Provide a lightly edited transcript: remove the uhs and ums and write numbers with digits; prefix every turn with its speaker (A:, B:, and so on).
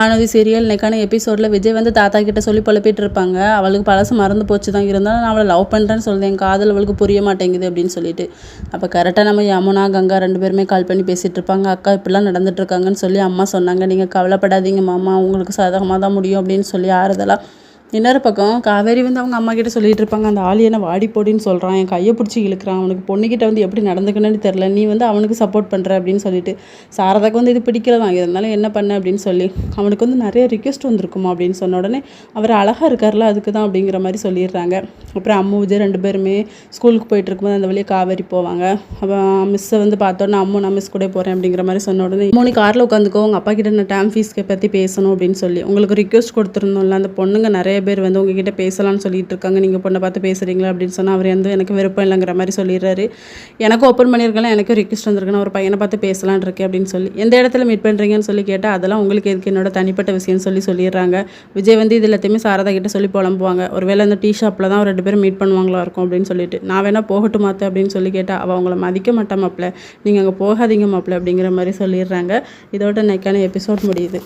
A: Vanathi serial இன்னைக்கான எபிசோடில் விஜய் வந்து தாத்தா கிட்ட சொல்லி புலப்பிட்டு இருப்பாங்க. அவளுக்கு பழசு மறந்து போச்சு தான், இருந்தாலும் நான் அவளை லவ் பண்ணுறேன்னு சொல்லுவேன், என் காதல் அவளுக்கு புரிய மாட்டேங்குது அப்படின்னு சொல்லிட்டு. அப்போ கரெக்டாக நம்ம யமுனா கங்கா 2 பேருமே கால் பண்ணி பேசிகிட்டு இருப்பாங்க. அக்கா இப்படிலாம் நடந்துட்டு இருக்காங்கன்னு சொல்லி அம்மா சொன்னாங்க. நீங்கள் கவலைப்படாதீங்க மாமா, உங்களுக்கு சாதகமாக தான் முடியும் அப்படின்னு சொல்லி ஆறுதலாக. இன்னொரு பக்கம் காவேரி வந்து அவங்க அம்மா கிட்ட சொல்லிட்டு இருப்பாங்க, அந்த ஆளி என்ன வாடி போடின்னு சொல்கிறான், என் கையை பிடிச்சி இழுக்கிறான், அவனுக்கு பொண்ணுக்கிட்ட வந்து எப்படி நடந்துக்கணும்னு தெரில, நீ வந்து அவனுக்கு சப்போர்ட் பண்ணுற அப்படின்னு சொல்லிட்டு. சாரதாக்கு வந்து இது பிடிக்கலதான், இருந்தாலும் என்ன பண்ண அப்படின்னு சொல்லி. அவனுக்கு வந்து நிறைய ரிக்வெஸ்ட் வந்திருக்குமா அப்படின்னு சொன்ன உடனே அவர் அழகாக இருக்கார்ல அதுக்கு தான் அப்படிங்கிற மாதிரி சொல்லிடுறாங்க. அப்புறம் அம்மு விஜய் 2 பேருமே ஸ்கூலுக்கு போயிட்டு இருக்கும்போது அந்த வழியே காவேரி போவாங்க. அப்போ மிஸ்ஸை வந்து பார்த்தோன்னே அம்மு நான் மிஸ் கூட போகிறேன் அப்படிங்கிற மாதிரி சொன்ன உடனே 3 காரில் உட்காந்துக்கோ, உங்கள் அப்பா கிட்ட நான் டேம் ஃபீஸ்க்கு பற்றி பேசணும் அப்படின்னு சொல்லி. உங்களுக்கு ரிக்வெஸ்ட் கொடுத்துருந்தோம்ல, அந்த பொண்ணுங்க நிறைய பேர் வந்து உங்ககிட்ட பேசலாம்னு சொல்லிட்டு இருக்காங்க, நீங்கள் பொண்ணை பார்த்து பேசுகிறீங்களா அப்படின்னு சொன்னால் அவர் வந்து எனக்கு விருப்பம் இல்லைங்கிற மாதிரி சொல்லிடுறாரு. எனக்கு ஓப்பன் பண்ணியிருக்கலாம், எனக்கும் ரிக்வெஸ்ட் வந்திருக்குன்னு ஒரு பையனை பார்த்து பேசலான் இருக்கேன் அப்படின்னு சொல்லி. எந்த இடத்துல மீட் பண்ணுறீங்கன்னு சொல்லி கேட்டால் அதெல்லாம் உங்களுக்கு எதுக்கு, என்னோட தனிப்பட்ட விஷயம்னு சொல்லிடுறாங்க. விஜய் வந்து இது எல்லாத்தையுமே சாரதா கிட்ட சொல்லி புலம்புவாங்க. ஒருவேளை அந்த டீ ஷாப்பில் தான் 2 பேரும் மீட் பண்ணுவாங்களா இருக்கும் அப்படின்னு சொல்லிட்டு. நான் வேணா போகட்டும் மாற்ற அப்படின்னு சொல்லி கேட்டால் அவள் அவங்கள மதிக்க மாட்டா மாப்பிள்ள, நீங்கள் அங்கே போகாதீங்க மாப்பிள்ள அப்படிங்கிற மாதிரி சொல்லிடுறாங்க. இதோட இன்னைக்கான எபிசோட் முடியுது.